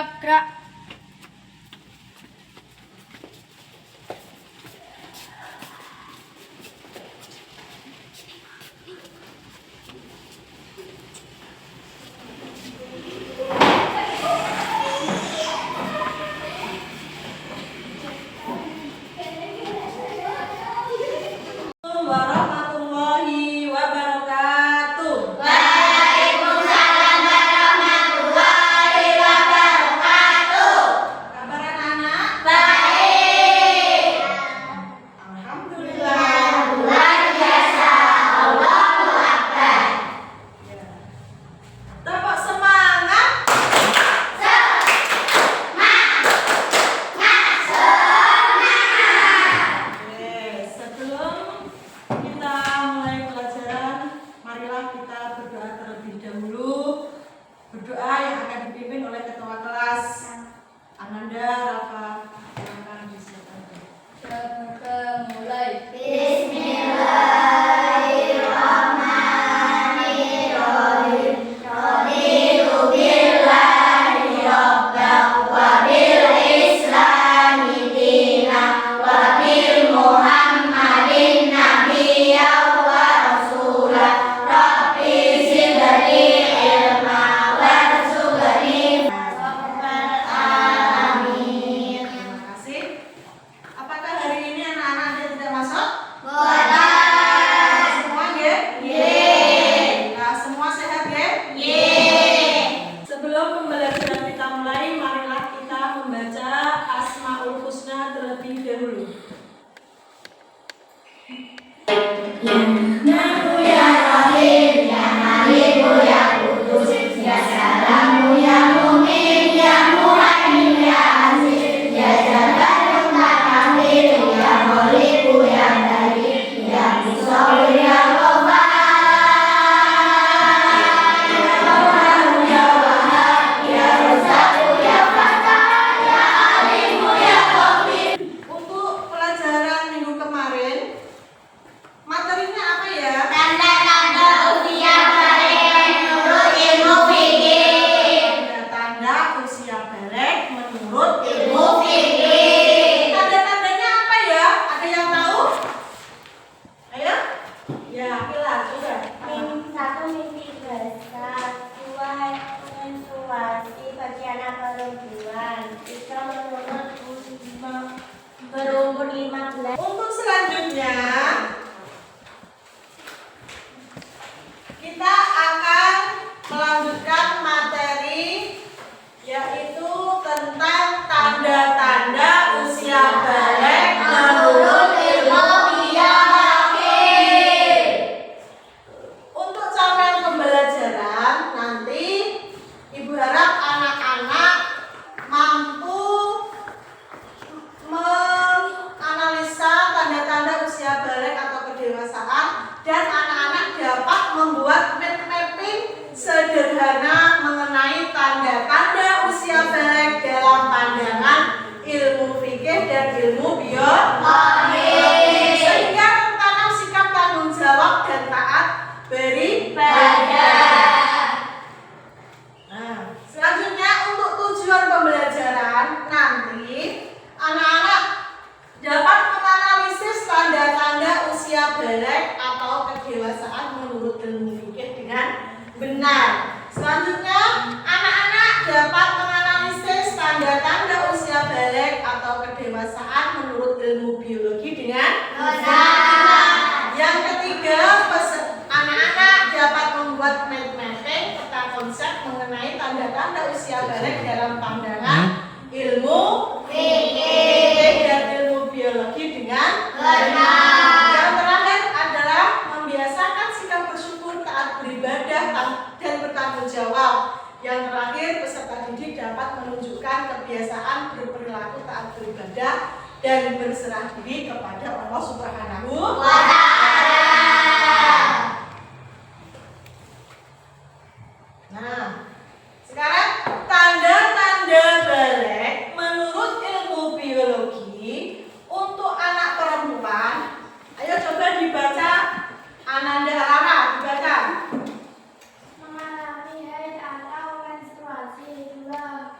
Siap, gerak. Warahmatullahi wabarakatuh. Waalaikumsalam warahmatullahi wabarakatuh. Kabar anak-anak? Baik. Alhamdulillah. Luar biasa. Allahu Akbar. Tepuk semangat. Oke, sebelum kita mulai pelajaran, marilah kita berdoa terlebih dahulu. Berdoa yang akan dipimpin oleh ketua kelas Ananda Rafa. Silakan disiapkan. Mulai. Bismillahirrahmanirrahim. Raditu billahi rabban wa bil islami dinan wa bil muhammadin nabiyyan wa rasulan. Rabbi zidni ilma warzuqni amin. Terima kasih. Apakah hari ini anak-anak ada yang tidak masuk? Boleh. Semua ya? Nah, semua sehat ya? Sebelum pembelajaran kita mulai, marilah kita membaca Asmaul Husna terlebih dahulu. Nahu ya Rahim, ya Maliku, ya Kudus, ya Salamu, ya Mu'min, ya Muhaimin, ya Aziz, ya Jabbarun, ya Kahir, ya Khaliqu, ya Bari, ya Musawwir, ya Ghafar, ya Qahhar, ya Wahhab, ya Razzaq, ya Fattah, ya Alimu, ya Khabir. Untuk pelajaran minggu kemarin, materinya apa ya? Tanda-tanda usia balik menurut ilmu fikih. Tanda-tanda usia balik menurut Ilmu fikih. Tanda-tandanya apa ya? Ada yang tahu? Ayo? Ya, Pila, coba. Satu, mimpi besar. Dua, menstruasi, bagian perempuan. Tiga, berumur 15. Untuk selanjutnya, kita akan melanjutkan materi yaitu tentang tanda-tanda usia balik menurut ilmu biologi. Untuk capaian pembelajaran nanti Ibu harap anak-anak mampu menganalisa tanda-tanda usia balik atau kedewasaan dan anak-anak dapat membuat mapping sederhana mengenai tanda-tanda usia balik dalam pandangan ilmu fikih dan ilmu biologi sehingga tertanam sikap tanggung jawab dan taat beribadah. Nah, selanjutnya untuk tujuan pembelajaran nanti anak-anak dapat menganalisis tanda-tanda usia balik atau kedewasaan menurut ilmu fikih dengan benar. Selanjutnya anak-anak dapat menganalisis tanda-tanda usia balik atau kedewasaan menurut ilmu biologi dengan benar. Yang ketiga, anak-anak dapat membuat mind mapping peta konsep mengenai tanda-tanda usia balik dalam pandangan ilmu fikih dan ilmu biologi dengan benar. Yang terakhir adalah membiasakan sikap bersyukur, taat beribadah, dan bertanggung jawab. Yang terakhir, peserta didik dapat menunjukkan kebiasaan berperilaku taat beribadah dan berserah diri kepada Allah Subhanahu wa Ta'ala. Nah, sekarang tanda-tanda balik menurut ilmu biologi untuk anak perempuan. Ayo coba dibaca. Ananda Rara, dibaca. Mengalami haid atau menstruasi. Dua,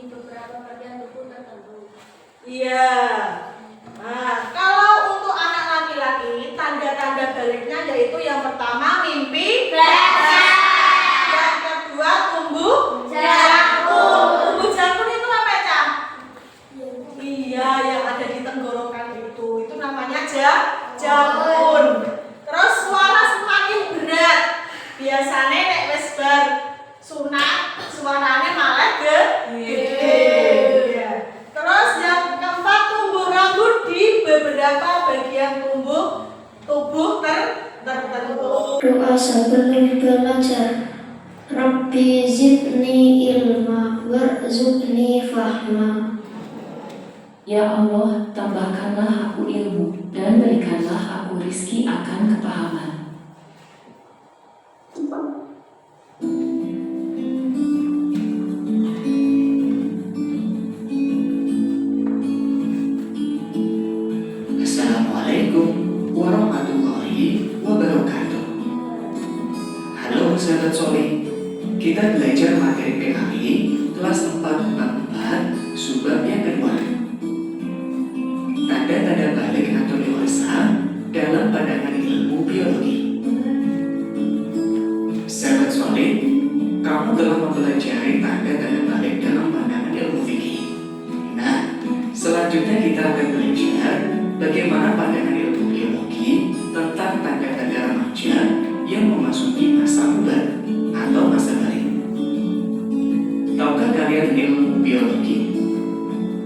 beberapa bagian tubuh tertentu. Iya. Nah, kalau untuk anak laki-laki, tanda-tanda baliknya yaitu yang pertama mimpi basah. Yang kedua tumbuh jangkung. Tumbuh jangkung itu apa, Cam? Iya, yang ada di tenggorokan itu namanya jangkung. Terus suara semakin berat. Biasanya nek wis bar sunat, suaranya malah gede. Ya. Terus yang keempat, tumbuh rambut di beberapa bagian tubuh tertentu. Doa sebelum belajar. Rabbi zidni ilma warzuqni fahma. Ya Allah, tambahkanlah aku ilmu dan berikanlah aku rizki akan kepahaman. Assalamualaikum warahmatullahi wabarakatuh. Halo sahabat soleh, kita belajar materi PAI kelas 4 bab 4 subbab yang kedua. Tanda-tanda balik atau dewasa dalam pandangan ilmu biologi. Sahabat soleh, kamu telah mempelajari tanda-tanda balik dalam pandangan ilmu fikih. Nah, selanjutnya kita akan belajar bagaimana pandangan ilmu biologi tentang tanda-tanda remaja yang memasuki masa muda atau masa balik. Tahukah kalian ilmu biologi?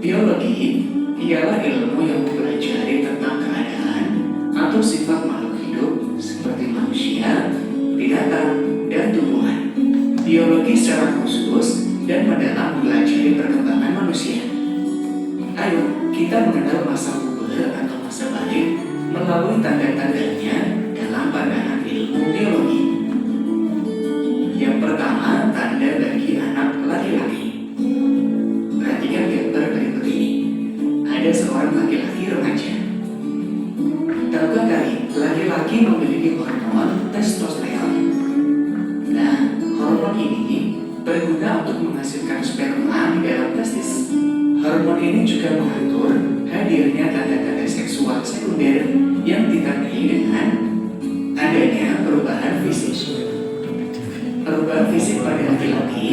Biologi ialah ilmu yang mempelajari tentang keadaan atau sifat makhluk hidup seperti manusia, binatang, dan tumbuhan. Biologi secara khusus dan mendalam mempelajari perkembangan manusia. Ayo, kita mengenal masa puber atau masa balik melalui tanda-tandanya dalam pandangan ilmu biologi. Yang pertama, tanda bagi anak laki-laki. Perhatikan gambar berikut ini. Ada seorang laki-laki remaja. Tahukah kalian, laki-laki memiliki hormon testosteron. Nah, hormon ini berguna untuk menghasilkan sperma di dalam testis. Hormon ini juga mengatur hadirnya tanda-tanda seksual sekunder yang ditandai dengan adanya perubahan fisik. Perubahan fisik pada laki-laki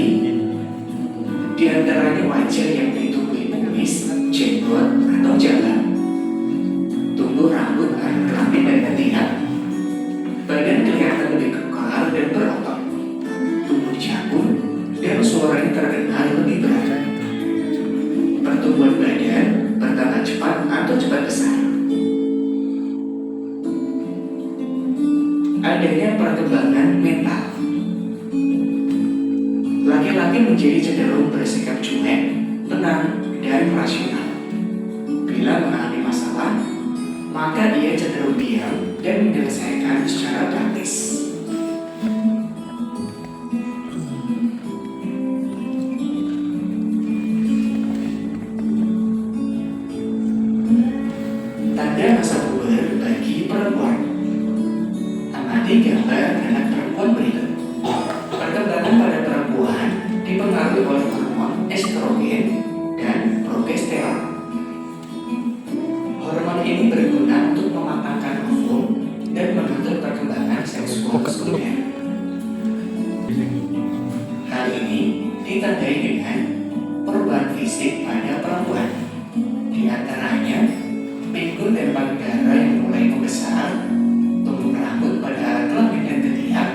diantaranya wajah yang ditubuhi kumis, jenggot, atau janggut, tumbuh rambut, kelamin dan ketiak, badan kelihatan lebih kekar dan berotot, tumbuh jangkung, dan suaranya terdengar lebih berat. Pertumbuhan badan bertambah cepat atau cepat besar. Adanya perkembangan mental. Laki-laki menjadi cenderung bersikap cuek, tenang, dan rasional. Bila mengalami masalah, maka ia cenderung diam dan menyelesaikan secara praktis. Tanda masa puber bagi perempuan. Amati gambar anak perempuan berikut. Perkembangan pada perempuan dipengaruhi oleh hormon estrogen dan progesteron. Hormon ini berguna untuk mematangkan ovum dan mengatur perkembangan seksual sekunder. Hal ini ditandai dengan perubahan fisik pada perempuan. Di antaranya, pinggul dan payudara yang mulai membesar, tumbuh rambut pada alat kelamin dan ketiak,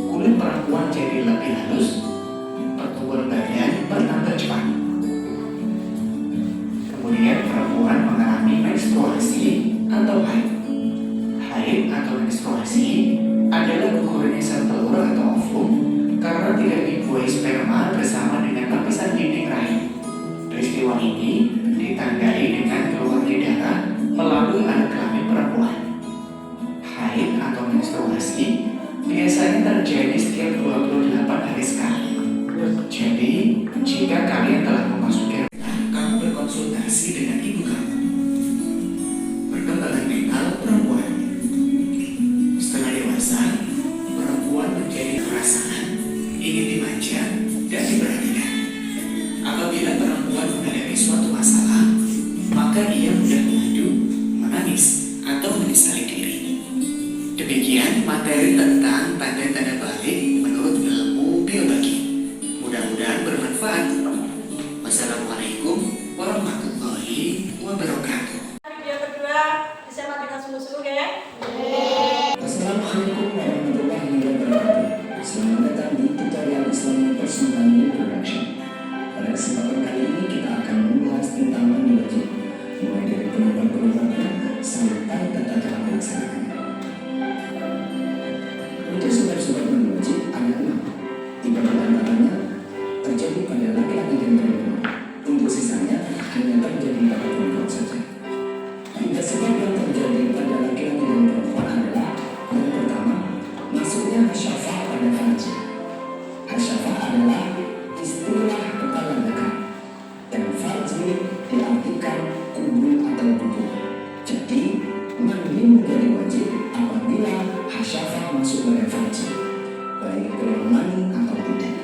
kulit perempuan jadi lebih halus, pertumbuhan badan bertambah cepat. Kemudian perempuan mengalami menstruasi atau haid. Haid atau menstruasi adalah gugurnya sel telur atau ovum karena tidak dibuahi sperma bersama dengan lapisan dinding rahim. Peristiwa ini ditandai dengan keluarnya darah melalui alat kelamin perempuan. Haid atau menstruasi biasanya terjadi setiap 28 hari sekali. Jadi, jika kalian telah memasuki kamu berkonsultasi dengan ibu kamu. Perkembangan mental perempuan. Setelah dewasa, perempuan menjadi perasaan, ingin dimanja dan diperhatikan. Apabila Money Production. Pada kesempatan kali ini kita akan membahas tentang mandi wajib, mulai dari penyebab-penyebabnya sampai tata cara melaksanakannya. Untuk sebab-sebab mandi wajib ada 6. 3 di antaranya terjadi pada laki-laki dan perempuan. Untuk sisanya hanya terjadi pada perempuan saja. 3 sebab yang terjadi pada laki-laki dan perempuan adalah: yang pertama, masuknya hasyafah pada farji. Hasyafah adalah istilah kepala dekat, dan farji diartikan kubul atau bubuk. Jadi, mandi menjadi wajib apabila hasyafah masuk pada farji, baik keluar mani atau tidak.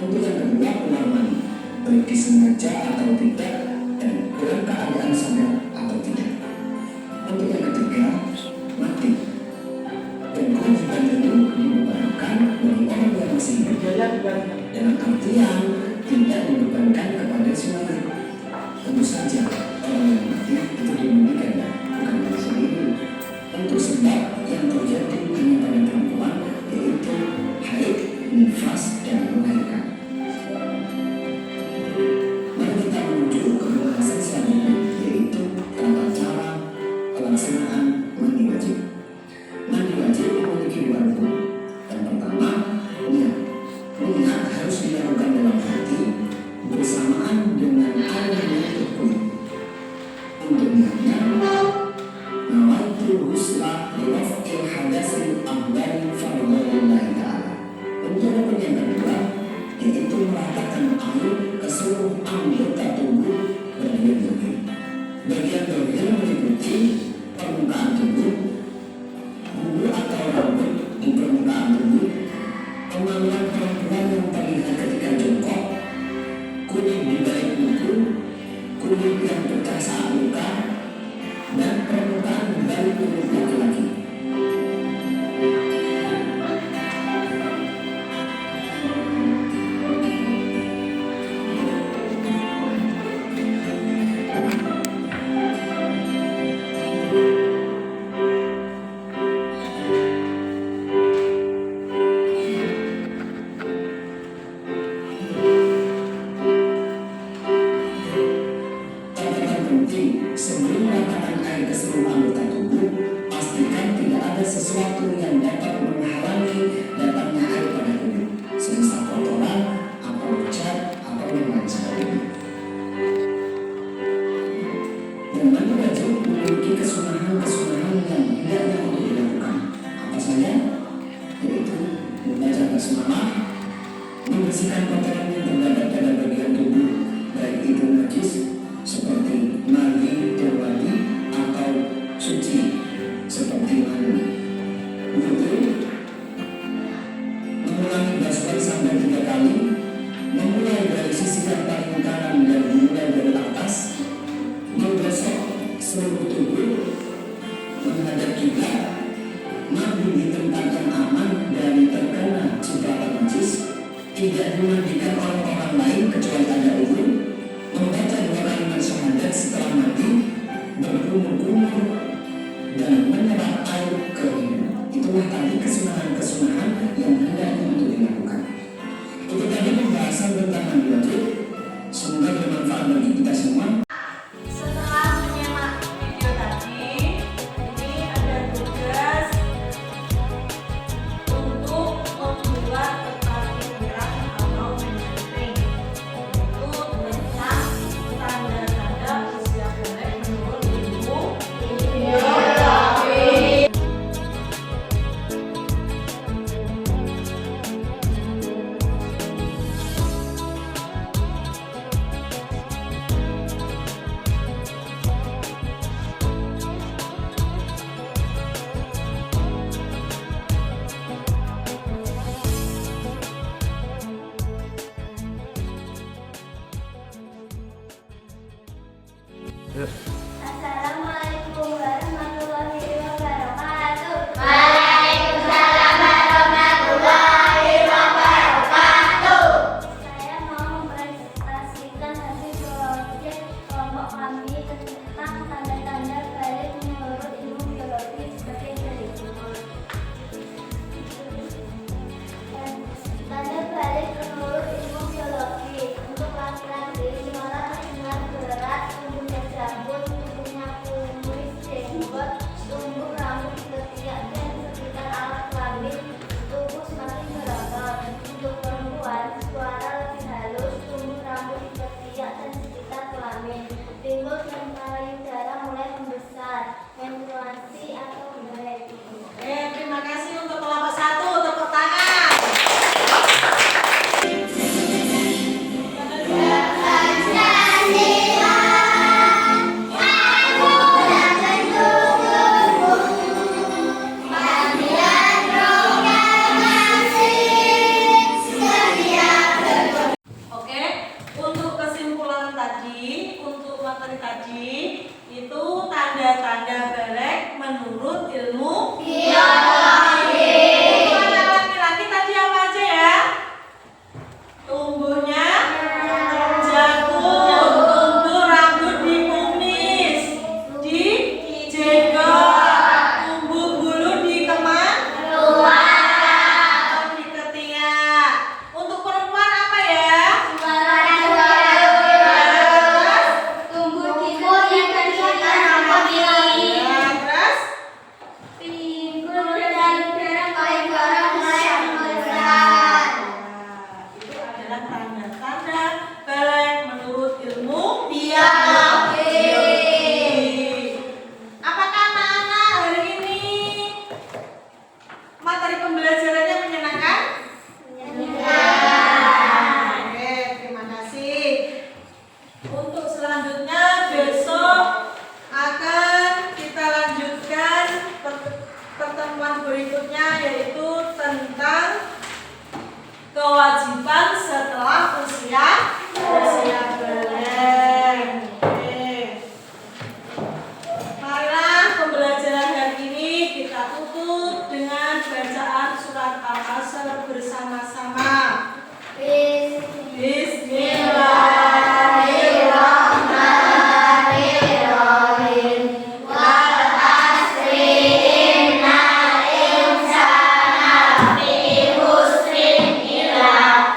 Untuk yang kedua, keluar mani, baik disengaja atau tidak, dan dalam keadaan sadar atau tidak. Untuk yang ketiga, mati, dan kewajiban itu dibebankan bagi orang yang masih hidup, dalam artian tidak dibebankan kepada si mati. Tentu saja orang yang mati itu dimandikan, bukan diri sendiri. Untuk sebab yang terjadi hanya pada perempuan, yaitu haid, nifas, dan melahirkan. Mari kita menuju ke pembahasan selanjutnya, yaitu tata cara pelaksanaan mandi wajib. Mandi wajib memiliki 2 rukun. Yang pertama, niat. Niat harus dilakukan dalam hati bersamaan dengan air menyentuh kulit. Untuk niatnya, nawaitu husla liraf'il hadasil akbari fardhulillahi ta'ala. Untuk rukun yang kedua, yaitu meratakan air ke seluruh anggota tubuh bagian tubuh. Bagian tubuh meliputi permukaan tubuh, bulu atau rambut di permukaan tubuh, kemaluan perempuan yang terlihat ketika jongkok, kulit di balik kuku, kulit yang pecah saat luka, dan permukaan balik kulit laki-laki. Catatan penting, sebelum meletakkan air ke seluruh anggota tubuh, pastikan tidak ada sesuatu yang dapat menghalangi datangnya air pada kulit, semisal kotoran, atau cat, atau yang lain sebagainya. Dan mandi wajib memiliki kesunahan-kesunahan yang hendaknya untuk dilakukan. Apa saja? Yaitu membaca basmalah, membersihkan kotoran yang terdapat pada bagian tubuh, baik itu najis seperti mani, wadi, atau suci seperti mani. Wudu, mengulangi basmalah sampai 3 kali, memulai dari sisi yang paling kanan dan dimulai dari atas, menggosok seluruh tubuh, menghadap kiblat, mandi di tempat yang aman dari terkena cipratan najis, tidak dimandikan oleh orang lain kecuali ada uzur, membaca 2 kalimat syahadat setelah mati, berkumur-kumur, dan menyerap air ke hidung. Itulah tadi kesunahan-kesunahan yang hendaknya untuk dilakukan. Itu tadi pembahasan tentang mandi wajib. Semoga bermanfaat bagi kita semua. Setelah menyimak video tadi, ini ada tugas untuk membuat tetapi gerak atau menjadi, yaitu tentang tanda-tanda usia balik menurut ilmu biografi. Assalamualaikum warahmatullahi wabarakatuh. Waalaikumsalam warahmatullahi wabarakatuh. Saya mau mempresentasikan hasil projek kelompok kami tentang tanda-tanda balik menurut ilmu biologi sebagai berikut. Tanda balik kewajiban setelah usia balik. Oke. Marilah pembelajaran hari ini kita tutup dengan bacaan surat Al-Asr bersama-sama. Bismillahirrahmanirrahim. Wal asri innal insana lafi khusrin illa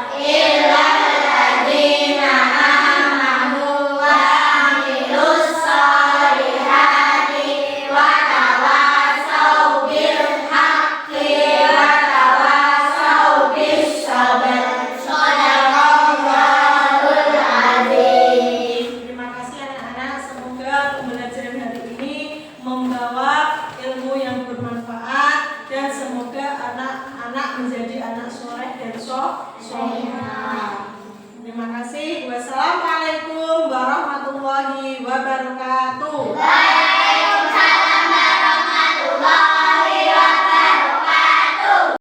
alladzina amanu wa amilus solihati wa tawassaw bil haqqi wa tawassaw bis sabr. Shadaqallahul azim. Terima kasih anak-anak, semoga pembelajaran hari ini membawa ilmu yang bermanfaat dan semoga anak-anak menjadi anak soleh dan solehah.